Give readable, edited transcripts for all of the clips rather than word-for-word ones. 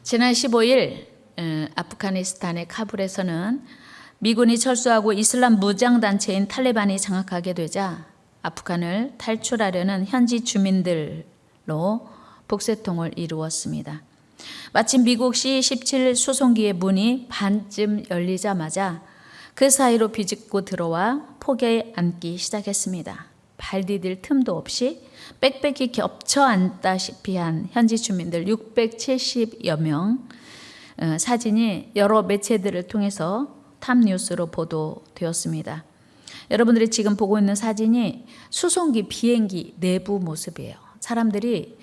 지난 15일 아프가니스탄의 카불에서는 미군이 철수하고 이슬람 무장단체인 탈레반이 장악하게 되자 아프간을 탈출하려는 현지 주민들로 북새통을 이루었습니다. 마침 미국 C-17 수송기의 문이 반쯤 열리자마자 그 사이로 비집고 들어와 폭에 앉기 시작했습니다. 발 디딜 틈도 없이 빽빽이 겹쳐 앉다시피 한 현지 주민들 670여 명, 사진이 여러 매체들을 통해서 탑뉴스로 보도되었습니다. 여러분들이 지금 보고 있는 사진이 수송기 비행기 내부 모습이에요. 사람들이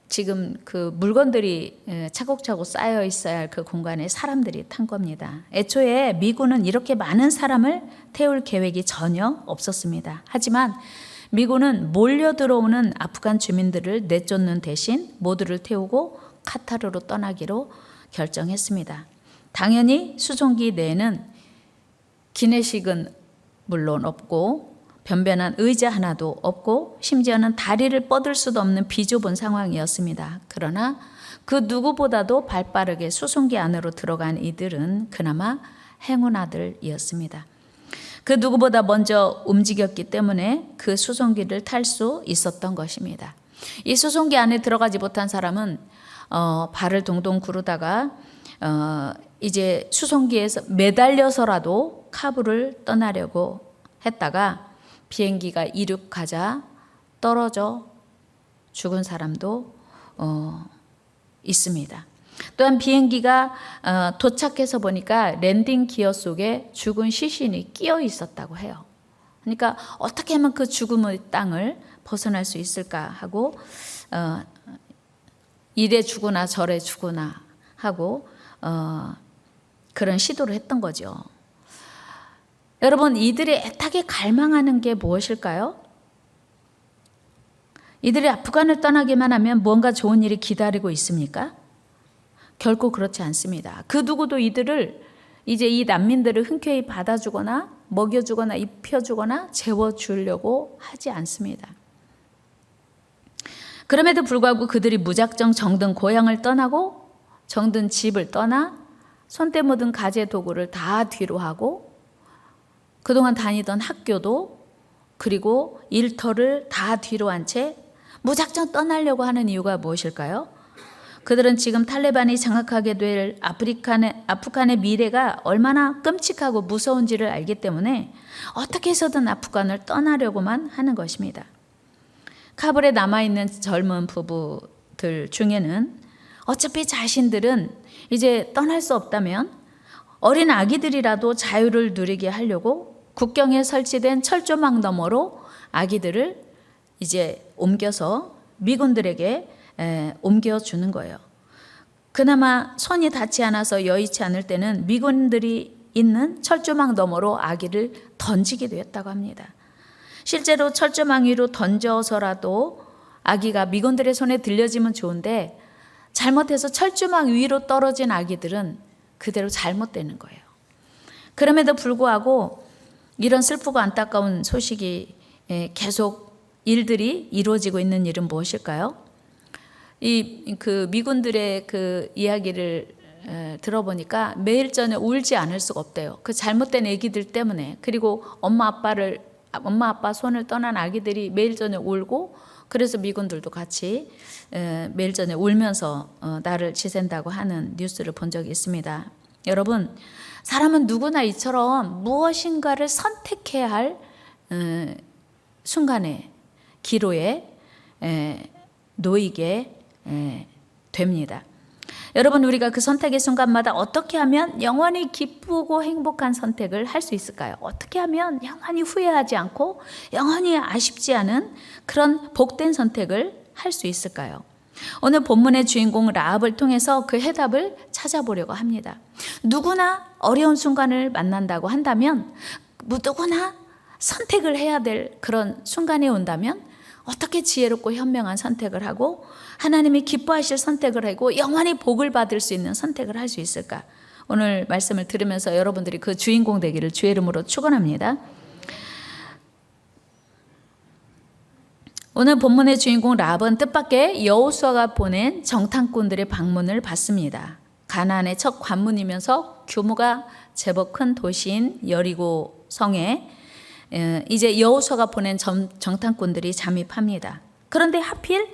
지금 그 물건들이 차곡차곡 쌓여 있어야 할 그 공간에 사람들이 탄 겁니다. 애초에 미군은 이렇게 많은 사람을 태울 계획이 전혀 없었습니다. 하지만 미군은 몰려 들어오는 아프간 주민들을 내쫓는 대신 모두를 태우고 카타르로 떠나기로 결정했습니다. 당연히 수송기 내에는 기내식은 물론 없고 변변한 의자 하나도 없고 심지어는 다리를 뻗을 수도 없는 비좁은 상황이었습니다. 그러나 그 누구보다도 발빠르게 수송기 안으로 들어간 이들은 그나마 행운아들이었습니다. 그 누구보다 먼저 움직였기 때문에 그 수송기를 탈 수 있었던 것입니다. 이 수송기 안에 들어가지 못한 사람은 발을 동동 구르다가 이제 수송기에서 매달려서라도 카불을 떠나려고 했다가 비행기가 이륙하자 떨어져 죽은 사람도 있습니다. 또한 비행기가 도착해서 보니까 랜딩 기어 속에 죽은 시신이 끼어 있었다고 해요. 그러니까 어떻게 하면 그 죽음의 땅을 벗어날 수 있을까 하고 이래 죽으나 저래 죽으나 하고 그런 시도를 했던 거죠. 여러분, 이들이 애타게 갈망하는 게 무엇일까요? 이들이 아프간을 떠나기만 하면 무언가 좋은 일이 기다리고 있습니까? 결코 그렇지 않습니다. 그 누구도 이들을 이제 이 난민들을 흔쾌히 받아주거나 먹여주거나 입혀주거나 재워주려고 하지 않습니다. 그럼에도 불구하고 그들이 무작정 정든 고향을 떠나고 정든 집을 떠나 손때 묻은 가재 도구를 다 뒤로 하고 그동안 다니던 학교도 그리고 일터를 다 뒤로 한 채 무작정 떠나려고 하는 이유가 무엇일까요? 그들은 지금 탈레반이 장악하게 될 아프간의 미래가 얼마나 끔찍하고 무서운지를 알기 때문에 어떻게 해서든 아프간을 떠나려고만 하는 것입니다. 카불에 남아있는 젊은 부부들 중에는 어차피 자신들은 이제 떠날 수 없다면 어린 아기들이라도 자유를 누리게 하려고 국경에 설치된 철조망 너머로 아기들을 이제 옮겨서 미군들에게 옮겨주는 거예요. 그나마 손이 닿지 않아서 여의치 않을 때는 미군들이 있는 철조망 너머로 아기를 던지기도 했다고 합니다. 실제로 철조망 위로 던져서라도 아기가 미군들의 손에 들려지면 좋은데 잘못해서 철조망 위로 떨어진 아기들은 그대로 잘못되는 거예요. 그럼에도 불구하고 이런 슬프고 안타까운 소식이 계속 일들이 이루어지고 있는 일은 무엇일까요? 그 미군들의 그 이야기를 들어보니까 매일 저녁 울지 않을 수가 없대요. 그 잘못된 아기들 때문에. 그리고 엄마 아빠 손을 떠난 아기들이 매일 저녁 울고 그래서 미군들도 같이 매일 저녁 울면서 나를 지샌다고 하는 뉴스를 본 적이 있습니다. 여러분, 사람은 누구나 이처럼 무엇인가를 선택해야 할 순간에 기로에 놓이게 됩니다. 여러분, 우리가 그 선택의 순간마다 어떻게 하면 영원히 기쁘고 행복한 선택을 할 수 있을까요? 어떻게 하면 영원히 후회하지 않고 영원히 아쉽지 않은 그런 복된 선택을 할 수 있을까요? 오늘 본문의 주인공 라합을 통해서 그 해답을 찾아보려고 합니다. 누구나 어려운 순간을 만난다고 한다면 누구나 선택을 해야 될 그런 순간이 온다면 어떻게 지혜롭고 현명한 선택을 하고 하나님이 기뻐하실 선택을 하고 영원히 복을 받을 수 있는 선택을 할 수 있을까? 오늘 말씀을 들으면서 여러분들이 그 주인공 되기를 주의 이름으로 축원합니다. 오늘 본문의 주인공 라합은 뜻밖의 여호수아가 보낸 정탐꾼들의 방문을 받습니다. 가나안의 첫 관문이면서 규모가 제법 큰 도시인 여리고 성에 이제 여호수아가 보낸 정탐꾼들이 잠입합니다. 그런데 하필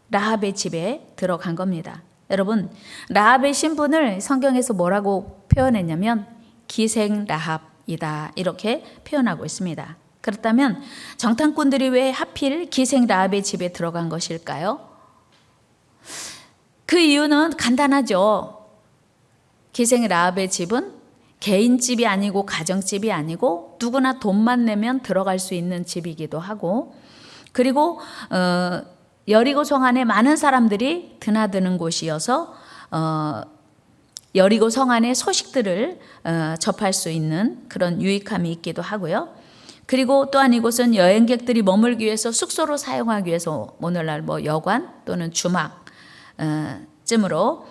라합의 집에 들어간 겁니다. 여러분, 라합의 신분을 성경에서 뭐라고 표현했냐면 기생 라합이다, 이렇게 표현하고 있습니다. 그렇다면 정탐꾼들이 왜 하필 기생 라합의 집에 들어간 것일까요? 그 이유는 간단하죠. 기생 라합의 집은 개인집이 아니고 가정집이 아니고 누구나 돈만 내면 들어갈 수 있는 집이기도 하고, 그리고 여리고 성 안에 많은 사람들이 드나드는 곳이어서 여리고 성 안의 소식들을 접할 수 있는 그런 유익함이 있기도 하고요. 그리고 또한 이곳은 여행객들이 머물기 위해서 숙소로 사용하기 위해서 오늘날 뭐 여관 또는 주막 쯤으로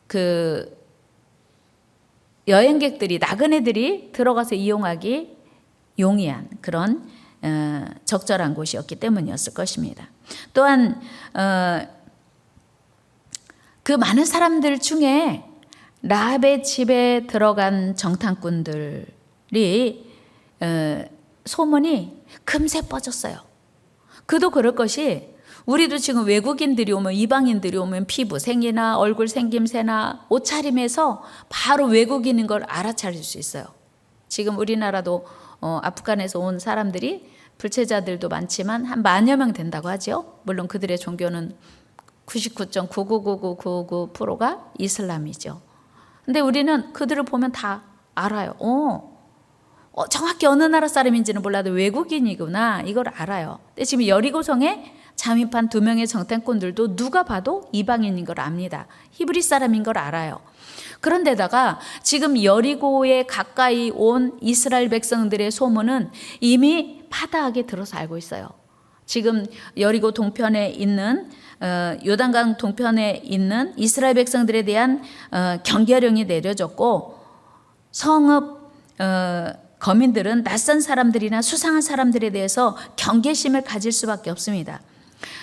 그 여행객들이, 나그네들이 들어가서 이용하기 용이한 그런 적절한 곳이었기 때문이었을 것입니다. 또한 그 많은 사람들 중에 라합의 집에 들어간 정탐꾼들이 소문이 금세 뻗었어요. 그도 그럴 것이, 우리도 지금 외국인들이 오면, 이방인들이 오면 피부 생이나 얼굴 생김새나 옷차림에서 바로 외국인인 걸 알아차릴 수 있어요. 지금 우리나라도 아프간에서 온 사람들이, 불체자들도 많지만 한 10,000여 명 된다고 하죠. 물론 그들의 종교는 99.99999%가 이슬람이죠. 근데 우리는 그들을 보면 다 알아요. 정확히 어느 나라 사람인지는 몰라도 외국인이구나, 이걸 알아요. 근데 지금 여리고성에 잠입한 2명의 정탐꾼들도 누가 봐도 이방인인 걸 압니다. 히브리 사람인 걸 알아요. 그런데다가 지금 여리고에 가까이 온 이스라엘 백성들의 소문은 이미 파다하게 들어서 알고 있어요. 지금 여리고 동편에 있는 요단강 동편에 있는 이스라엘 백성들에 대한 경계령이 내려졌고, 성읍 거민들은 낯선 사람들이나 수상한 사람들에 대해서 경계심을 가질 수밖에 없습니다.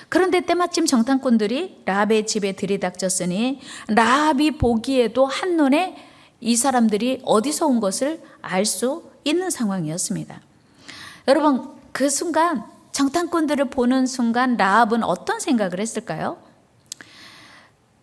그런데 때마침 정탐꾼들이 라합의 집에 들이닥쳤으니 라합이 보기에도 한눈에 이 사람들이 어디서 온 것을 알 수 있는 상황이었습니다. 여러분, 그 순간, 정탐꾼들을 보는 순간 라합은 어떤 생각을 했을까요?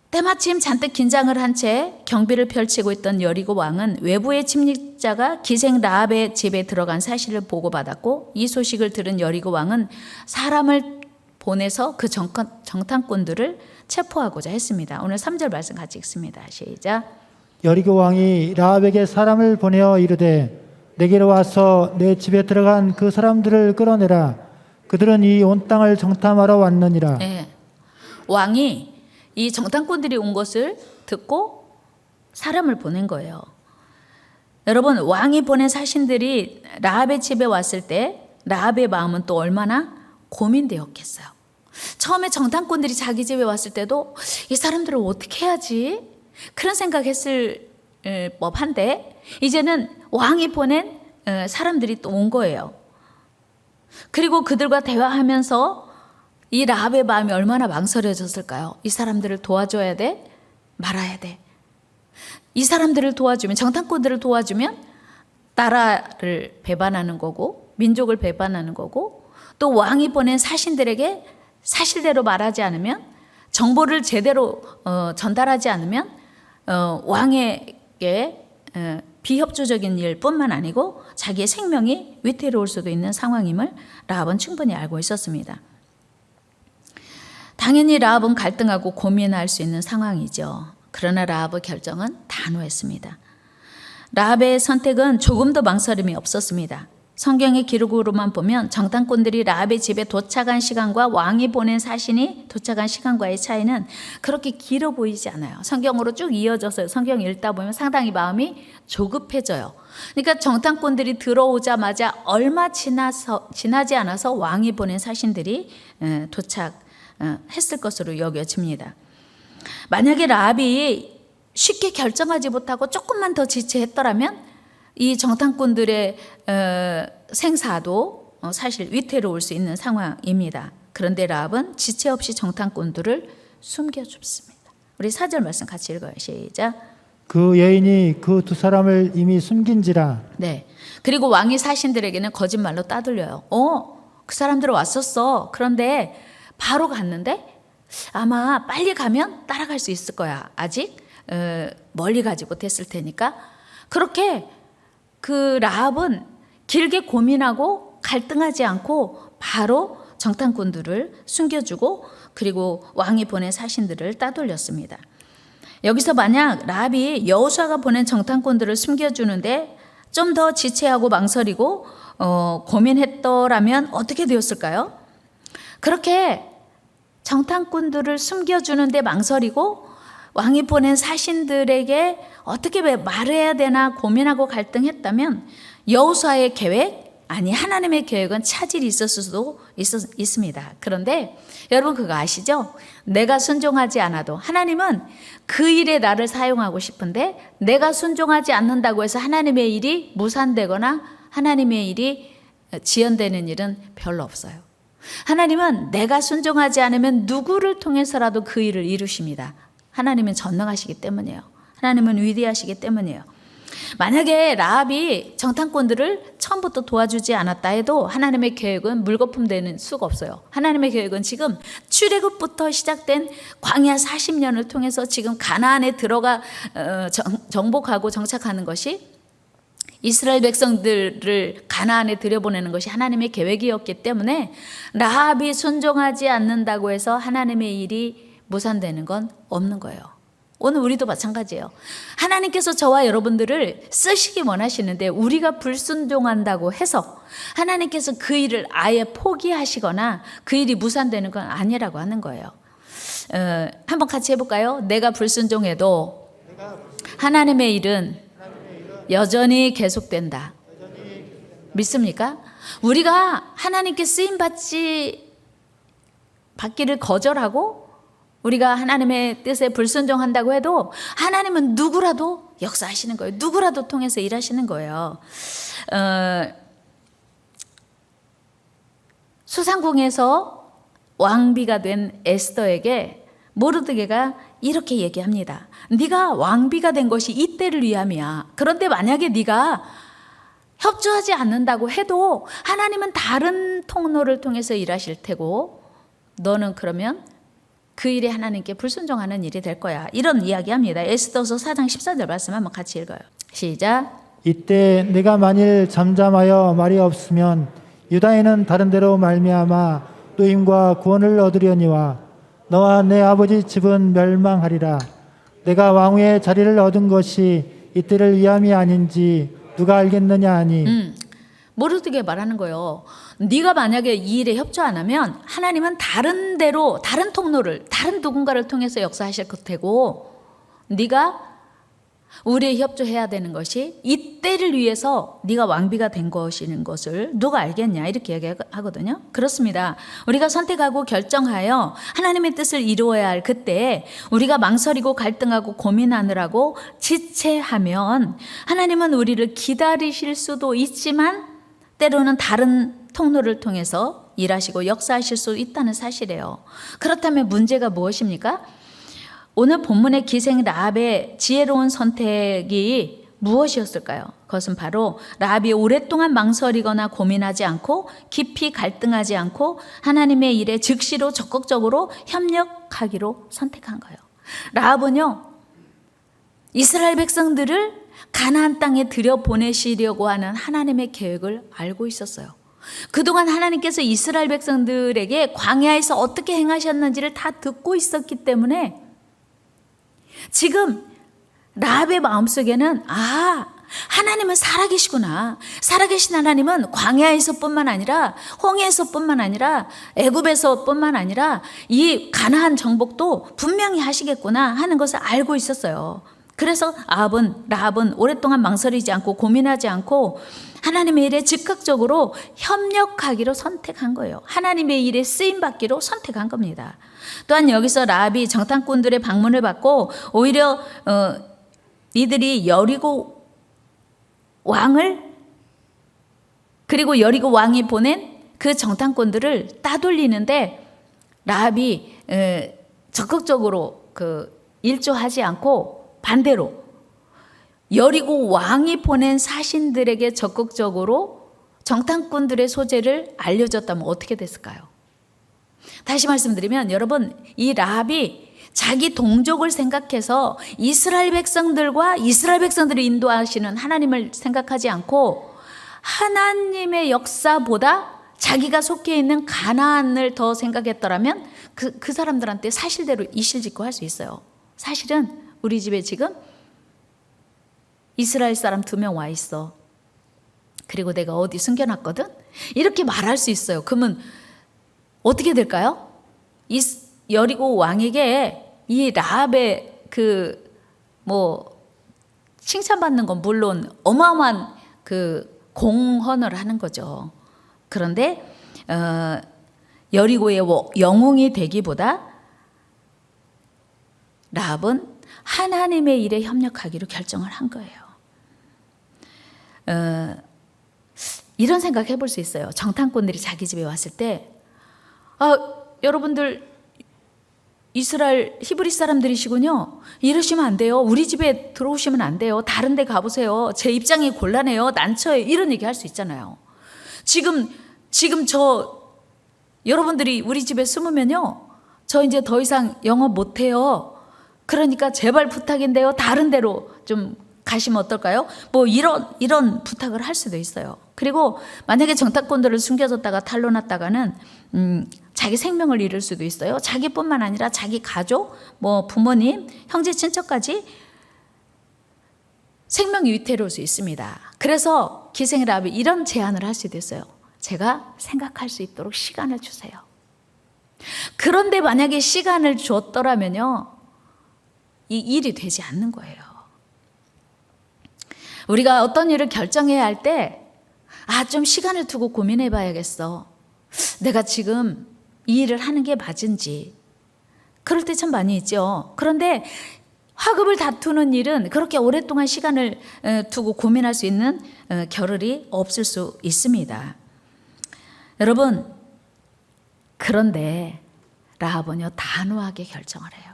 때마침 잔뜩 긴장을 한 채 경비를 펼치고 있던 여리고 왕은 외부의 침입자가 기생 라합의 집에 들어간 사실을 보고받았고, 이 소식을 들은 여리고 왕은 사람을 보내서 그 정탐꾼들을 체포하고자 했습니다. 오늘 3절 말씀 같이 읽습니다. 시작. 여리고 왕이 라합에게 사람을 보내어 이르되 내게로 와서 내 집에 들어간 그 사람들을 끌어내라. 그들은 이 온 땅을 정탐하러 왔느니라. 네. 왕이 이 정탐꾼들이 온 것을 듣고 사람을 보낸 거예요. 여러분, 왕이 보낸 사신들이 라합의 집에 왔을 때 라합의 마음은 또 얼마나 고민되었겠어요. 처음에 정탐꾼들이 자기 집에 왔을 때도 이 사람들을 어떻게 해야지? 그런 생각했을 법한데, 이제는 왕이 보낸 사람들이 또 온 거예요. 그리고 그들과 대화하면서 이 라합의 마음이 얼마나 망설여졌을까요? 이 사람들을 도와줘야 돼? 말아야 돼? 이 사람들을 도와주면, 정탐꾼들을 도와주면 나라를 배반하는 거고, 민족을 배반하는 거고, 또 왕이 보낸 사신들에게 사실대로 말하지 않으면, 정보를 제대로 전달하지 않으면 왕에게 비협조적인 일뿐만 아니고 자기의 생명이 위태로울 수도 있는 상황임을 라합은 충분히 알고 있었습니다. 당연히 라합은 갈등하고 고민할 수 있는 상황이죠. 그러나 라합의 결정은 단호했습니다. 라합의 선택은 조금도 망설임이 없었습니다. 성경의 기록으로만 보면 정탐꾼들이 라합의 집에 도착한 시간과 왕이 보낸 사신이 도착한 시간과의 차이는 그렇게 길어 보이지 않아요. 성경으로 쭉 이어져서 성경 읽다 보면 상당히 마음이 조급해져요. 그러니까 정탐꾼들이 들어오자마자 얼마 지나지 않아서 왕이 보낸 사신들이 도착했을 것으로 여겨집니다. 만약에 라합이 쉽게 결정하지 못하고 조금만 더 지체했더라면 이 정탐꾼들의 생사도 사실 위태로울 수 있는 상황입니다. 그런데 라합은 지체 없이 정탐꾼들을 숨겨줍습니다. 우리 4절 말씀 같이 읽어요. 시작. 그 여인이 그 두 사람을 이미 숨긴지라. 네. 그리고 왕이 사신들에게는 거짓말로 따돌려요. 그 사람들 왔었어. 그런데 바로 갔는데 아마 빨리 가면 따라갈 수 있을 거야. 아직 멀리 가지 못했을 테니까. 그렇게 그 라합은 길게 고민하고 갈등하지 않고 바로 정탐꾼들을 숨겨주고 그리고 왕이 보낸 사신들을 따돌렸습니다. 여기서 만약 라합이 여호수아가 보낸 정탐꾼들을 숨겨주는데 좀 더 지체하고 망설이고 고민했더라면 어떻게 되었을까요? 그렇게 정탐꾼들을 숨겨주는데 망설이고 왕이 보낸 사신들에게 어떻게 말을 해야 되나 고민하고 갈등했다면 여호수아의 계획, 아니 하나님의 계획은 차질이 있었을 수도 있습니다. 그런데 여러분 그거 아시죠? 내가 순종하지 않아도 하나님은 그 일에 나를 사용하고 싶은데 내가 순종하지 않는다고 해서 하나님의 일이 무산되거나 하나님의 일이 지연되는 일은 별로 없어요. 하나님은 내가 순종하지 않으면 누구를 통해서라도 그 일을 이루십니다. 하나님은 전능하시기 때문이에요. 하나님은 위대하시기 때문이에요. 만약에 라합이 정탐꾼들을 처음부터 도와주지 않았다 해도 하나님의 계획은 물거품 되는 수가 없어요. 하나님의 계획은 지금 출애굽부터 시작된 광야 40년을 통해서 지금 가나안에 들어가 정복하고 정착하는 것이 이스라엘 백성들을 가나안에 들여보내는 것이 하나님의 계획이었기 때문에 라합이 순종하지 않는다고 해서 하나님의 일이 무산되는 건 없는 거예요. 오늘 우리도 마찬가지예요. 하나님께서 저와 여러분들을 쓰시기 원하시는데 우리가 불순종한다고 해서 하나님께서 그 일을 아예 포기하시거나 그 일이 무산되는 건 아니라고 하는 거예요. 한번 같이 해볼까요? 내가 불순종해도 하나님의 일은 여전히 계속된다. 믿습니까? 우리가 하나님께 받기를 거절하고 우리가 하나님의 뜻에 불순종한다고 해도 하나님은 누구라도 역사하시는 거예요. 누구라도 통해서 일하시는 거예요. 수상궁에서 왕비가 된 에스더에게 모르드게가 이렇게 얘기합니다. 네가 왕비가 된 것이 이때를 위함이야. 그런데 만약에 네가 협조하지 않는다고 해도 하나님은 다른 통로를 통해서 일하실 테고 너는 그러면 그 일이 하나님께 불순종하는 일이 될 거야. 이런 이야기합니다. 에스더서 4장 14절 말씀 한번 같이 읽어요. 시작. 이때 내가 만일 잠잠하여 말이 없으면 유다인은 다른 데로 말미암아 노임과 구원을 얻으려니와 너와 내 아버지 집은 멸망하리라. 내가 왕후의 자리를 얻은 것이 이때를 위함이 아닌지 누가 알겠느냐 하니. 모르드게 말하는 거예요. 네가 만약에 이 일에 협조 안 하면 하나님은 다른 데로 다른 통로를 다른 누군가를 통해서 역사하실 테고 네가 우리에 협조해야 되는 것이 이때를 위해서 네가 왕비가 된 것이는 것을 누가 알겠냐 이렇게 얘기하거든요. 그렇습니다. 우리가 선택하고 결정하여 하나님의 뜻을 이루어야 할 그때 우리가 망설이고 갈등하고 고민하느라고 지체하면 하나님은 우리를 기다리실 수도 있지만 때로는 다른 통로를 통해서 일하시고 역사하실 수 있다는 사실이에요. 그렇다면 문제가 무엇입니까? 오늘 본문의 기생 라합의 지혜로운 선택이 무엇이었을까요? 그것은 바로 라합이 오랫동안 망설이거나 고민하지 않고 깊이 갈등하지 않고 하나님의 일에 즉시로 적극적으로 협력하기로 선택한 거예요. 라합은요, 이스라엘 백성들을 가나안 땅에 들여보내시려고 하는 하나님의 계획을 알고 있었어요. 그동안 하나님께서 이스라엘 백성들에게 광야에서 어떻게 행하셨는지를 다 듣고 있었기 때문에 지금 라합의 마음속에는 하나님은 살아계시구나. 살아계신 하나님은 광야에서뿐만 아니라 홍해에서뿐만 아니라 애굽에서뿐만 아니라 이 가나안 정복도 분명히 하시겠구나 하는 것을 알고 있었어요. 그래서 라합은 오랫동안 망설이지 않고 고민하지 않고 하나님의 일에 즉각적으로 협력하기로 선택한 거예요. 하나님의 일에 쓰임받기로 선택한 겁니다. 또한 여기서 라합이 정탐꾼들의 방문을 받고 오히려 이들이 여리고 왕을 그리고 여리고 왕이 보낸 그 정탐꾼들을 따돌리는데 라합이 적극적으로 일조하지 않고 반대로 여리고 왕이 보낸 사신들에게 적극적으로 정탐꾼들의 소재를 알려줬다면 어떻게 됐을까요? 다시 말씀드리면 여러분, 이 라합이 자기 동족을 생각해서 이스라엘 백성들과 이스라엘 백성들을 인도하시는 하나님을 생각하지 않고 하나님의 역사보다 자기가 속해 있는 가나안을 더 생각했더라면 그 사람들한테 사실대로 이실직고 할 수 있어요. 사실은 우리 집에 지금 이스라엘 사람 2명 와 있어. 그리고 내가 어디 숨겨놨거든? 이렇게 말할 수 있어요. 그러면 어떻게 될까요? 이 여리고 왕에게 이 라합의 칭찬받는 건 물론 어마어마한 공헌을 하는 거죠. 그런데 여리고의 영웅이 되기보다 라합은 하나님의 일에 협력하기로 결정을 한 거예요. 이런 생각 해볼 수 있어요. 정탐꾼들이 자기 집에 왔을 때 여러분들 히브리 사람들이시군요. 이러시면 안 돼요. 우리 집에 들어오시면 안 돼요. 다른 데 가보세요. 제 입장이 곤란해요. 난처해요. 이런 얘기 할 수 있잖아요. 지금 여러분들이 우리 집에 숨으면요, 저 이제 더 이상 영업 못해요. 그러니까 제발 부탁인데요, 다른 데로 좀 가시면 어떨까요? 이런 부탁을 할 수도 있어요. 그리고 만약에 정탐꾼들을 숨겨줬다가 탄로났다가는 자기 생명을 잃을 수도 있어요. 자기뿐만 아니라 자기 가족, 부모님, 형제 친척까지 생명이 위태로울 수 있습니다. 그래서 기생의 라합이 이런 제안을 할 수도 있어요. 제가 생각할 수 있도록 시간을 주세요. 그런데 만약에 시간을 줬더라면요, 이 일이 되지 않는 거예요. 우리가 어떤 일을 결정해야 할 때, 좀 시간을 두고 고민해 봐야겠어. 내가 지금 이 일을 하는 게 맞은지. 그럴 때 참 많이 있죠. 그런데 화급을 다투는 일은 그렇게 오랫동안 시간을 두고 고민할 수 있는 겨를이 없을 수 있습니다. 여러분, 그런데 라합은요, 단호하게 결정을 해요.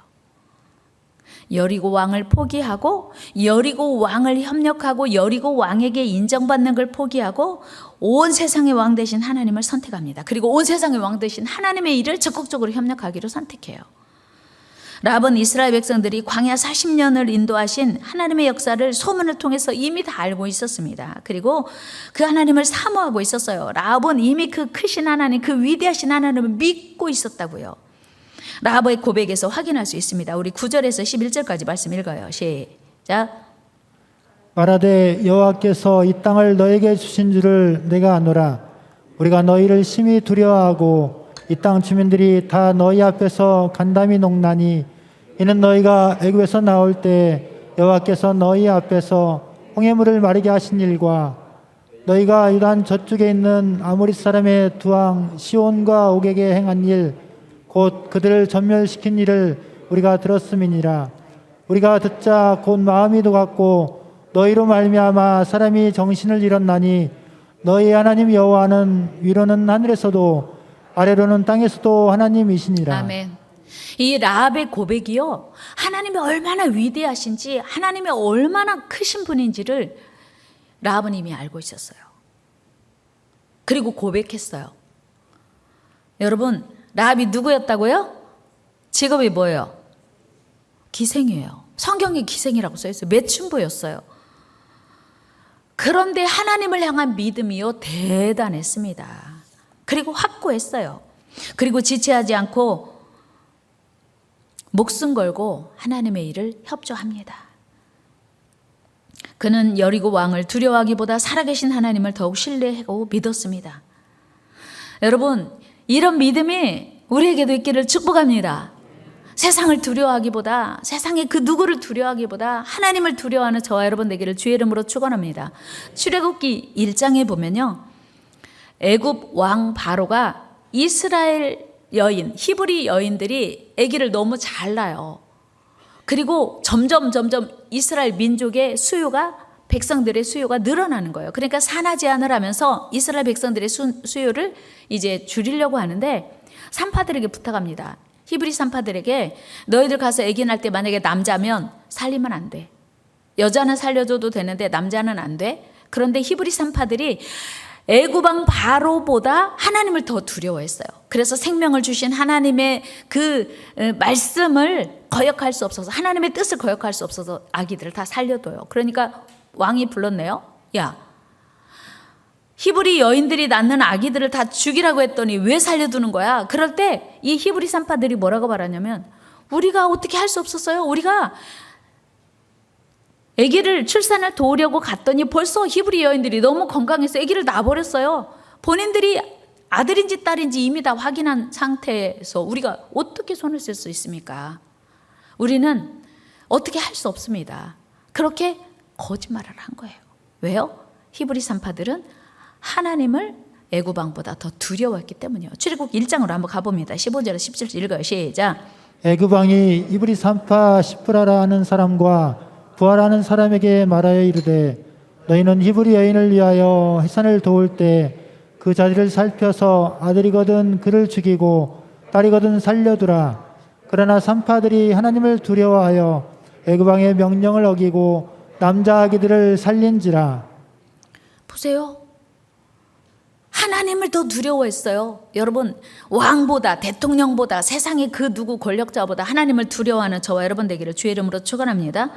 여리고 왕을 포기하고 여리고 왕을 협력하고 여리고 왕에게 인정받는 걸 포기하고 온 세상의 왕 되신 하나님을 선택합니다. 그리고 온 세상의 왕 되신 하나님의 일을 적극적으로 협력하기로 선택해요. 라합은 이스라엘 백성들이 광야 40년을 인도하신 하나님의 역사를 소문을 통해서 이미 다 알고 있었습니다. 그리고 그 하나님을 사모하고 있었어요. 라합은 이미 그 크신 하나님, 그 위대하신 하나님을 믿고 있었다고요. 라합의 고백에서 확인할 수 있습니다. 우리 9절에서 11절까지 말씀 읽어요. 시작. 말하되 여호와께서 이 땅을 너에게 주신 줄을 내가 아노라. 우리가 너희를 심히 두려워하고 이 땅 주민들이 다 너희 앞에서 간담이 농나니 이는 너희가 애굽에서 나올 때 여호와께서 너희 앞에서 홍해물을 마르게 하신 일과 너희가 유단 저쪽에 있는 아모리 사람의 두 왕 시온과 옥에게 행한 일 곧 그들을 전멸시킨 일을 우리가 들었음이니라. 우리가 듣자 곧 마음이 녹았고 너희로 말미암아 사람이 정신을 잃었나니 너희 하나님 여호와는 위로는 하늘에서도 아래로는 땅에서도 하나님이시니라. 아멘. 이 라합의 고백이요, 하나님이 얼마나 위대하신지, 하나님이 얼마나 크신 분인지를 라합은 이미 알고 있었어요. 그리고 고백했어요. 여러분, 라합이 누구였다고요? 직업이 뭐예요? 기생이에요. 성경에 기생이라고 써있어요. 매춘부였어요. 그런데 하나님을 향한 믿음이요, 대단했습니다. 그리고 확고했어요. 그리고 지체하지 않고 목숨 걸고 하나님의 일을 협조합니다. 그는 여리고 왕을 두려워하기보다 살아계신 하나님을 더욱 신뢰하고 믿었습니다. 여러분, 이런 믿음이 우리에게도 있기를 축복합니다. 세상을 두려워하기보다, 세상의 그 누구를 두려워하기보다 하나님을 두려워하는 저와 여러분 되기를 주의 이름으로 축원합니다. 출애굽기 1장에 보면요, 애굽 왕 바로가 이스라엘 여인, 히브리 여인들이 아기를 너무 잘 낳아요. 그리고 점점 이스라엘 민족의 수요가, 백성들의 수요가 늘어나는 거예요. 그러니까 산하 제한을 하면서 이스라엘 백성들의 수요를 이제 줄이려고 하는데 산파들에게 부탁합니다. 히브리 산파들에게 너희들 가서 아기 낳을 때 만약에 남자면 살리면 안 돼. 여자는 살려줘도 되는데 남자는 안 돼. 그런데 히브리 산파들이 애굽왕 바로보다 하나님을 더 두려워했어요. 그래서 생명을 주신 하나님의 그 말씀을 거역할 수 없어서, 하나님의 뜻을 거역할 수 없어서 아기들을 다 살려둬요. 그러니까 왕이 불렀네요. 야, 히브리 여인들이 낳는 아기들을 다 죽이라고 했더니 왜 살려두는 거야? 그럴 때 이 히브리 산파들이 뭐라고 말하냐면, 우리가 어떻게 할 수 없었어요. 우리가 아기를 출산을 도우려고 갔더니 벌써 히브리 여인들이 너무 건강해서 아기를 낳아버렸어요. 본인들이 아들인지 딸인지 이미 다 확인한 상태에서 우리가 어떻게 손을 쓸 수 있습니까? 우리는 어떻게 할 수 없습니다. 그렇게 거짓말을 한 거예요. 왜요? 히브리 산파들은 하나님을 애굽 왕보다 더 두려워했기 때문이에요. 출애굽 1장으로 한번 가봅니다. 15절에서 17절 읽어요. 시작. 애굽 왕이 이브리 산파 시프라라는 사람과 부하라는 사람에게 말하여 이르되 너희는 히브리 여인을 위하여 해산을 도울 때 그 자리를 살펴서 아들이거든 그를 죽이고 딸이거든 살려두라. 그러나 산파들이 하나님을 두려워하여 애굽 왕의 명령을 어기고 남자 아기들을 살린지라. 보세요. 하나님을 더 두려워했어요. 여러분, 왕보다, 대통령보다, 세상의 그 누구 권력자보다 하나님을 두려워하는 저와 여러분 되기를 주의 이름으로 축원합니다.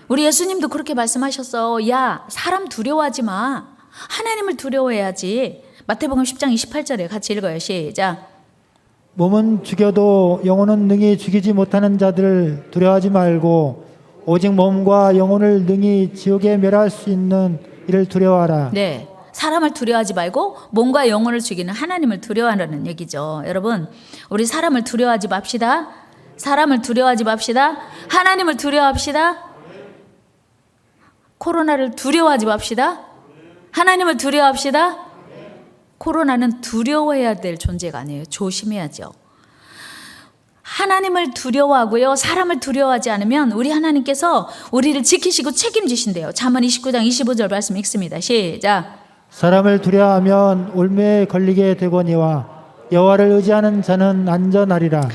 우리 예수님도 그렇게 말씀하셨어. 야, 사람 두려워하지 마. 하나님을 두려워해야지. 마태복음 10장 28절에 같이 읽어요. 시작. 몸은 죽여도 영혼은 능히 죽이지 못하는 자들을 두려워하지 말고 오직 몸과 영혼을 능히 지옥에 멸할 수 있는 이를 두려워하라. 네, 사람을 두려워하지 말고 몸과 영혼을 죽이는 하나님을 두려워하라는 얘기죠. 여러분, 우리 사람을 두려워하지 맙시다. 사람을 두려워하지 맙시다. 하나님을 두려워합시다. 코로나를 두려워하지 맙시다. 하나님을 두려워합시다. 코로나는 두려워해야 될 존재가 아니에요. 조심해야죠. 하나님을 두려워하고요, 사람을 두려워하지 않으면 우리 하나님께서 우리를 지키시고 책임지신대요. 잠언 29장 25절 말씀 읽습니다. 시작. 사람을 두려워하면 올매에 걸리게 되거니와 여호와를 의지하는 자는 안전하리라.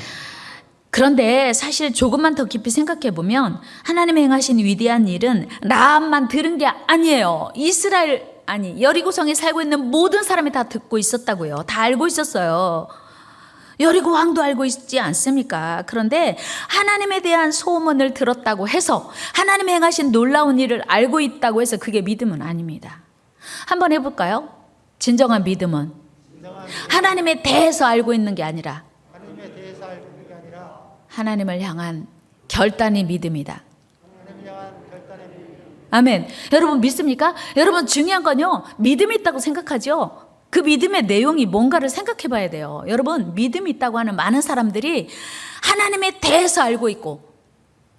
그런데 사실 조금만 더 깊이 생각해 보면 하나님의 행하신 위대한 일은 라합만 들은 게 아니에요. 여리고성에 살고 있는 모든 사람이 다 듣고 있었다고요. 다 알고 있었어요. 여리고 왕도 알고 있지 않습니까? 그런데 하나님에 대한 소문을 들었다고 해서, 하나님의 행하신 놀라운 일을 알고 있다고 해서 그게 믿음은 아닙니다. 한번 해볼까요? 진정한 믿음은 하나님에 대해서 알고 있는 게 아니라 하나님을 향한 결단의 믿음이다. 아멘. 여러분 믿습니까? 여러분 중요한 건요, 믿음이 있다고 생각하죠? 그 믿음의 내용이 뭔가를 생각해 봐야 돼요. 여러분, 믿음이 있다고 하는 많은 사람들이 하나님에 대해서 알고 있고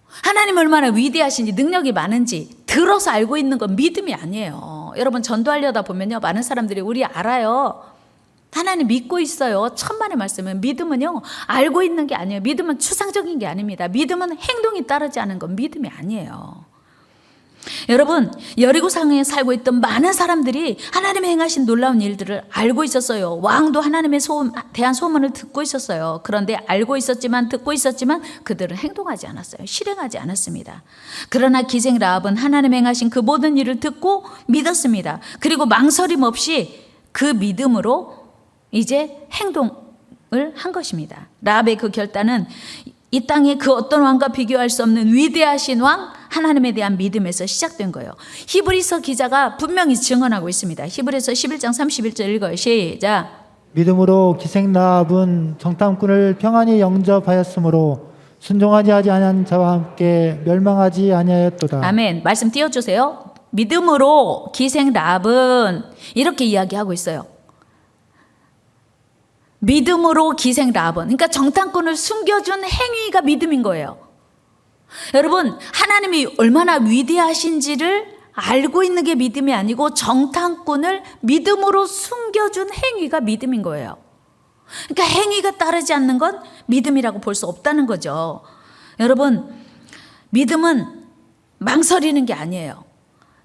하나님 얼마나 위대하신지, 능력이 많은지 들어서 알고 있는 건 믿음이 아니에요. 여러분, 전도하려다 보면요, 많은 사람들이 우리 알아요. 하나님 믿고 있어요. 천만의 말씀은, 믿음은요 알고 있는 게 아니에요. 믿음은 추상적인 게 아닙니다. 믿음은 행동이 따르지 않은 건 믿음이 아니에요. 여러분, 여리고성에 살고 있던 많은 사람들이 하나님의 행하신 놀라운 일들을 알고 있었어요. 왕도 하나님의 대한 소문을 듣고 있었어요. 그런데 알고 있었지만, 듣고 있었지만 그들은 행동하지 않았어요. 실행하지 않았습니다. 그러나 기생 라합은 하나님의 행하신 그 모든 일을 듣고 믿었습니다. 그리고 망설임 없이 그 믿음으로 이제 행동을 한 것입니다. 라합의 그 결단은 이 땅의 그 어떤 왕과 비교할 수 없는 위대하신 왕 하나님에 대한 믿음에서 시작된 거예요. 히브리서 기자가 분명히 증언하고 있습니다. 히브리서 11장 31절 읽어요. 시작. 믿음으로 기생 라합은 정탐꾼을 평안히 영접하였으므로 순종하지 아니한 자와 함께 멸망하지 아니하였도다. 아멘. 말씀 띄워주세요. 믿음으로 기생 라합은 이렇게 이야기하고 있어요. 믿음으로 기생 라합은, 그러니까 정탐꾼을 숨겨준 행위가 믿음인 거예요. 여러분, 하나님이 얼마나 위대하신지를 알고 있는 게 믿음이 아니고 정탐꾼을 믿음으로 숨겨준 행위가 믿음인 거예요. 그러니까 행위가 따르지 않는 건 믿음이라고 볼 수 없다는 거죠. 여러분, 믿음은 망설이는 게 아니에요.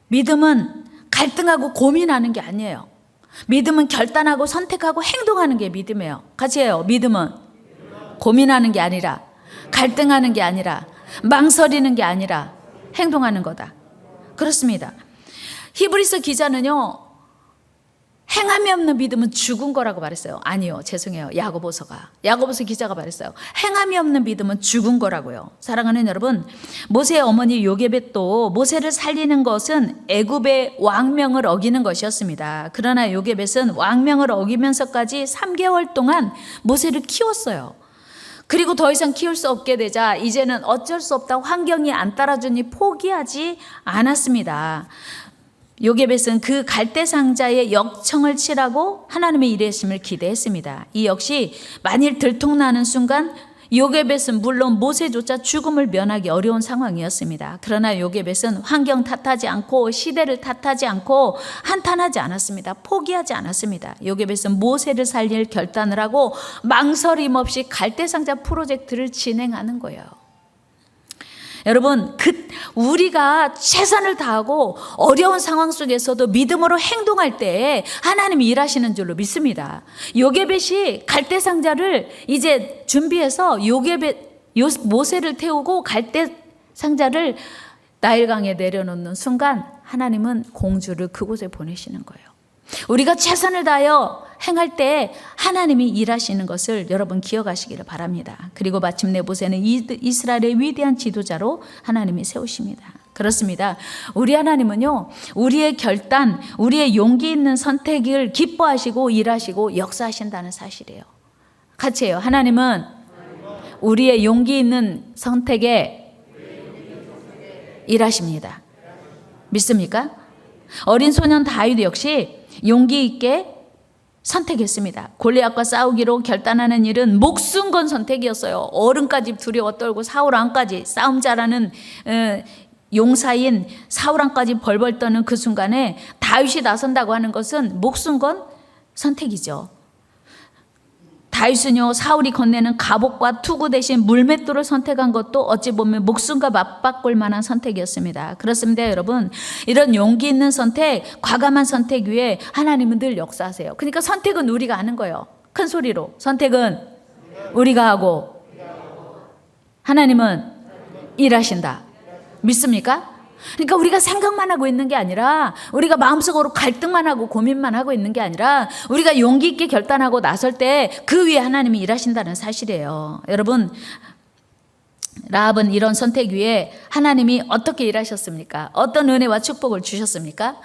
믿음은 갈등하고 고민하는 게 아니에요. 믿음은 결단하고 선택하고 행동하는 게 믿음이에요. 같이 해요. 믿음은 고민하는 게 아니라, 갈등하는 게 아니라, 망설이는 게 아니라 행동하는 거다. 그렇습니다. 히브리서 기자는요, 행함이 없는 믿음은 죽은 거라고 말했어요. 아니요, 죄송해요. 야고보서 기자가 말했어요. 행함이 없는 믿음은 죽은 거라고요. 사랑하는 여러분, 모세의 어머니 요게벳도 모세를 살리는 것은 애굽의 왕명을 어기는 것이었습니다. 그러나 요게벳은 왕명을 어기면서까지 3개월 동안 모세를 키웠어요. 그리고 더 이상 키울 수 없게 되자 이제는 어쩔 수 없다, 환경이 안 따라주니 포기하지 않았습니다. 요게벳은 그 갈대 상자의 역청을 치라고 하나님의 일하심을 기대했습니다. 이 역시 만일 들통나는 순간 요게벳은 물론 모세조차 죽음을 면하기 어려운 상황이었습니다. 그러나 요게벳은 환경 탓하지 않고 시대를 탓하지 않고 한탄하지 않았습니다. 포기하지 않았습니다. 요게벳은 모세를 살릴 결단을 하고 망설임 없이 갈대 상자 프로젝트를 진행하는 거예요. 여러분, 우리가 최선을 다하고 어려운 상황 속에서도 믿음으로 행동할 때 하나님이 일하시는 줄로 믿습니다. 요게벳이 갈대 상자를 이제 준비해서 모세를 태우고 갈대 상자를 나일강에 내려놓는 순간 하나님은 공주를 그곳에 보내시는 거예요. 우리가 최선을 다하여 행할 때 하나님이 일하시는 것을 여러분 기억하시기를 바랍니다. 그리고 마침내 모세는 이스라엘의 위대한 지도자로 하나님이 세우십니다. 그렇습니다. 우리 하나님은요, 우리의 결단, 우리의 용기 있는 선택을 기뻐하시고 일하시고 역사하신다는 사실이에요. 같이 해요. 하나님은 우리의 용기 있는 선택에 일하십니다. 믿습니까? 어린 소년 다윗 역시 용기 있게 선택했습니다. 골리앗과 싸우기로 결단하는 일은 목숨 건 선택이었어요. 어른까지 두려워 떨고 사울 왕까지 싸움 잘하는 용사인 사울 왕까지 벌벌 떠는 그 순간에 다윗이 나선다고 하는 것은 목숨 건 선택이죠. 다윗은요, 사울이 건네는 갑옷과 투구 대신 물맷돌을 선택한 것도 어찌 보면 목숨과 맞바꿀 만한 선택이었습니다. 그렇습니다, 여러분. 이런 용기 있는 선택, 과감한 선택 위에 하나님은 늘 역사하세요. 그러니까 선택은 우리가 하는 거예요. 큰 소리로. 선택은 우리가 하고 하나님은 일하신다. 믿습니까? 그러니까 우리가 생각만 하고 있는 게 아니라, 우리가 마음속으로 갈등만 하고 고민만 하고 있는 게 아니라, 우리가 용기 있게 결단하고 나설 때 그 위에 하나님이 일하신다는 사실이에요. 여러분, 라합은 이런 선택 위에 하나님이 어떻게 일하셨습니까? 어떤 은혜와 축복을 주셨습니까?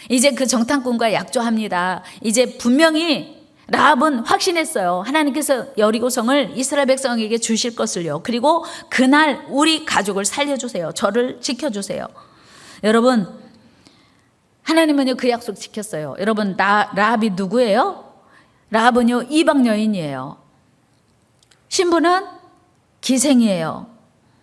이제 그 정탐꾼과 약조합니다. 이제 분명히 라합은 확신했어요. 하나님께서 여리고성을 이스라엘 백성에게 주실 것을요. 그리고 그날 우리 가족을 살려주세요. 저를 지켜주세요. 여러분, 하나님은요, 그 약속 지켰어요. 여러분, 라합이 누구예요? 라합은요, 이방 여인이에요. 신부는 기생이에요.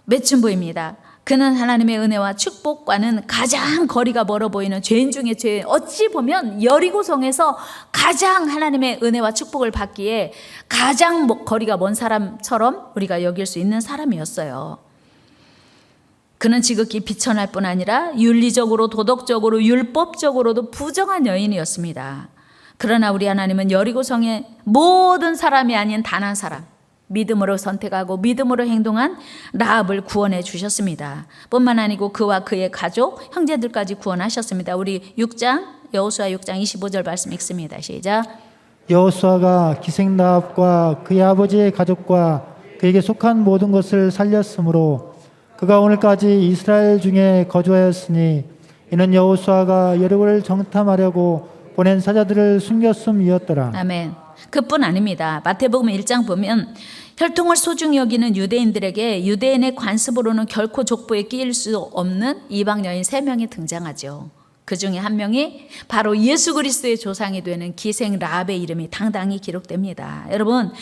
매춘부입니다. 그는 하나님의 은혜와 축복과는 가장 거리가 멀어 보이는 죄인 중에 죄인, 어찌 보면 여리고성에서 가장 하나님의 은혜와 축복을 받기에 가장 거리가 먼 사람처럼 우리가 여길 수 있는 사람이었어요. 그는 지극히 비천할 뿐 아니라 윤리적으로, 도덕적으로, 율법적으로도 부정한 여인이었습니다. 그러나 우리 하나님은 여리고성의 모든 사람이 아닌 단 한 사람, 믿음으로 선택하고 믿음으로 행동한 라합을 구원해 주셨습니다. 뿐만 아니고 그와 그의 가족, 형제들까지 구원하셨습니다. 우리 6장, 여호수아 6장 25절 말씀 읽습니다. 시작. 여호수아가 기생 라합과 그의 아버지의 가족과 그에게 속한 모든 것을 살렸으므로 그가 오늘까지 이스라엘 중에 거주하였으니 이는 여호수아가 여리고를 정탐하려고 보낸 사자들을 숨겼음이었더라. 아멘. 그뿐 아닙니다. 마태복음 1장 보면 혈통을 소중히 여기는 유대인들에게 유대인의 관습으로는 결코 족보에 끼일 수 없는 이방 여인 3명이 등장하죠. 그 중에 한 명이 바로 예수 그리스도의 조상이 되는 기생 라합의 이름이 당당히 기록됩니다. 여러분,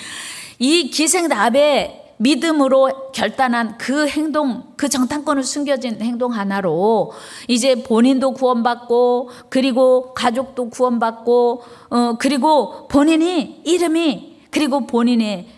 이 기생 라합의 믿음으로 결단한 그 행동, 그 정탐꾼을 숨겨진 행동 하나로 이제 본인도 구원받고, 그리고 가족도 구원받고, 그리고 본인이 이름이, 그리고 본인의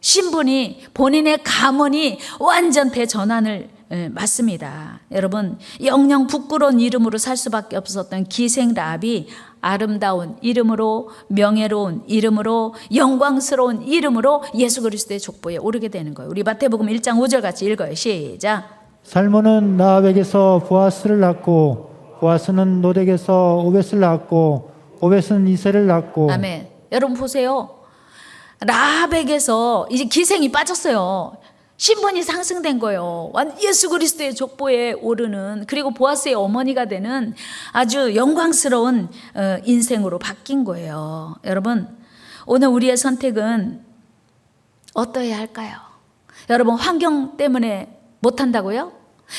신분이, 본인의 가문이 완전 대전환을 맞습니다. 여러분, 영영 부끄러운 이름으로 살 수밖에 없었던 기생 라합이 아름다운 이름으로, 명예로운 이름으로, 영광스러운 이름으로 예수 그리스도의 족보에 오르게 되는 거예요. 우리 마태복음 1장 5절 같이 읽어요. 시작. 살몬은 라합에게서 보아스를 낳고 보아스는 노덱에서 오벳을 낳고 오벳은 이새를 낳고. 아멘. 여러분 보세요. 라합에게서 이제 기생이 빠졌어요. 신분이 상승된 거예요. 예수 그리스도의 족보에 오르는, 그리고 보아스의 어머니가 되는 아주 영광스러운 인생으로 바뀐 거예요. 여러분, 오늘 우리의 선택은 어떠해야 할까요? 여러분, 환경 때문에 못한다고요?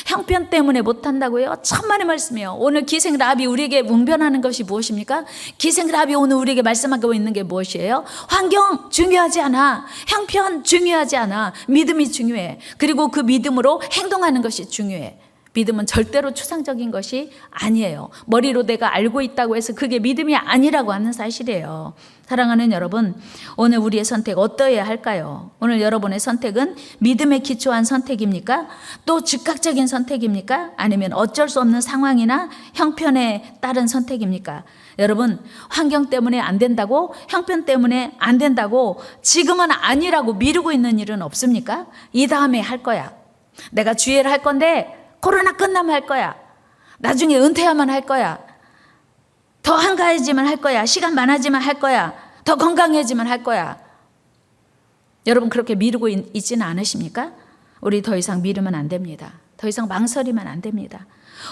형편 때문에 못한다고요? 천만의 말씀이요. 오늘 기생 라합이 우리에게 웅변하는 것이 무엇입니까? 기생 라합이 오늘 우리에게 말씀하고 있는 게 무엇이에요? 환경 중요하지 않아. 형편 중요하지 않아. 믿음이 중요해. 그리고 그 믿음으로 행동하는 것이 중요해. 믿음은 절대로 추상적인 것이 아니에요. 머리로 내가 알고 있다고 해서 그게 믿음이 아니라고 하는 사실이에요. 사랑하는 여러분, 오늘 우리의 선택 어떠해야 할까요? 오늘 여러분의 선택은 믿음에 기초한 선택입니까? 또 즉각적인 선택입니까? 아니면 어쩔 수 없는 상황이나 형편에 따른 선택입니까? 여러분, 환경 때문에 안 된다고, 형편 때문에 안 된다고, 지금은 아니라고 미루고 있는 일은 없습니까? 이 다음에 할 거야. 내가 주의를 할 건데 코로나 끝나면 할 거야. 나중에 은퇴하면 할 거야. 더 한가해지면 할 거야. 시간 많아지면 할 거야. 더 건강해지면 할 거야. 여러분, 그렇게 미루고 있지는 않으십니까? 우리 더 이상 미루면 안 됩니다. 더 이상 망설이면 안 됩니다.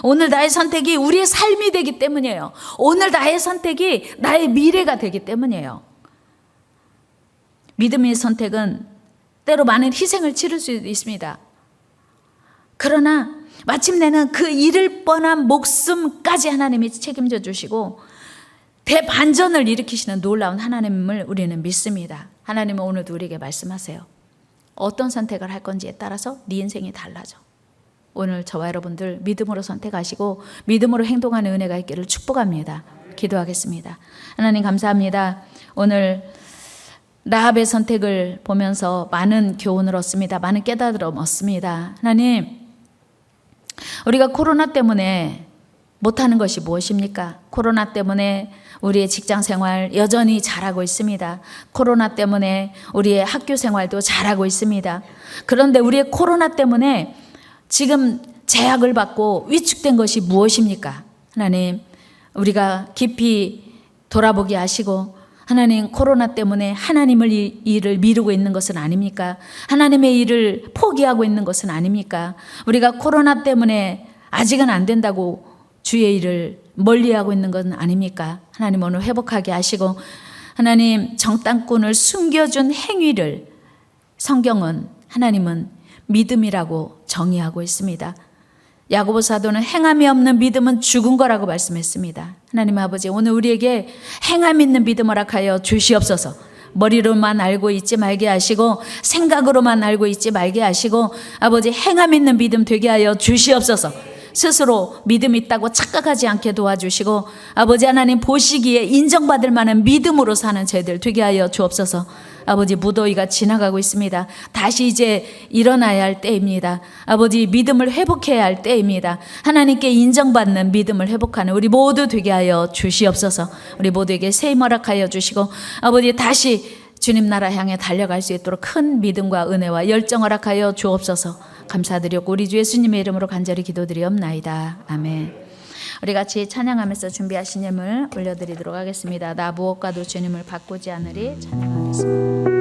오늘 나의 선택이 우리의 삶이 되기 때문이에요. 오늘 나의 선택이 나의 미래가 되기 때문이에요. 믿음의 선택은 때로 많은 희생을 치를 수도 있습니다. 그러나 마침내는 그 잃을 뻔한 목숨까지 하나님이 책임져 주시고 대반전을 일으키시는 놀라운 하나님을 우리는 믿습니다. 하나님은 오늘도 우리에게 말씀하세요. 어떤 선택을 할 건지에 따라서 네 인생이 달라져. 오늘 저와 여러분들 믿음으로 선택하시고 믿음으로 행동하는 은혜가 있기를 축복합니다. 기도하겠습니다. 하나님 감사합니다. 오늘 라합의 선택을 보면서 많은 교훈을 얻습니다. 많은 깨달음을 얻습니다. 하나님, 우리가 코로나 때문에 못하는 것이 무엇입니까? 코로나 때문에 우리의 직장 생활 여전히 잘하고 있습니다. 코로나 때문에 우리의 학교 생활도 잘하고 있습니다. 그런데 우리의 코로나 때문에 지금 제약을 받고 위축된 것이 무엇입니까? 하나님, 우리가 깊이 돌아보게 하시고, 하나님, 코로나 때문에 하나님의 일을 미루고 있는 것은 아닙니까? 하나님의 일을 포기하고 있는 것은 아닙니까? 우리가 코로나 때문에 아직은 안 된다고 주의 일을 멀리하고 있는 것은 아닙니까? 하나님, 오늘 회복하게 하시고, 하나님, 정탐꾼을 숨겨준 행위를 성경은, 하나님은 믿음이라고 정의하고 있습니다. 야고보 사도는 행함이 없는 믿음은 죽은 거라고 말씀했습니다. 하나님 아버지, 오늘 우리에게 행함 있는 믿음 허락하여 주시옵소서. 머리로만 알고 있지 말게 하시고 생각으로만 알고 있지 말게 하시고 아버지, 행함 있는 믿음 되게 하여 주시옵소서. 스스로 믿음 있다고 착각하지 않게 도와주시고 아버지 하나님, 보시기에 인정받을 만한 믿음으로 사는 저희들 되게 하여 주옵소서. 아버지, 무더위가 지나가고 있습니다. 다시 이제 일어나야 할 때입니다. 아버지, 믿음을 회복해야 할 때입니다. 하나님께 인정받는 믿음을 회복하는 우리 모두 되게 하여 주시옵소서. 우리 모두에게 새 허락하여 주시고 아버지, 다시 주님 나라 향해 달려갈 수 있도록 큰 믿음과 은혜와 열정 허락하여 주옵소서. 감사드렸고 우리 주 예수님의 이름으로 간절히 기도드리옵나이다. 아멘. 우리 같이 찬양하면서 준비하신 예물 올려드리도록 하겠습니다. 나 무엇과도 주님을 바꾸지 않으리. 찬양하겠습니다.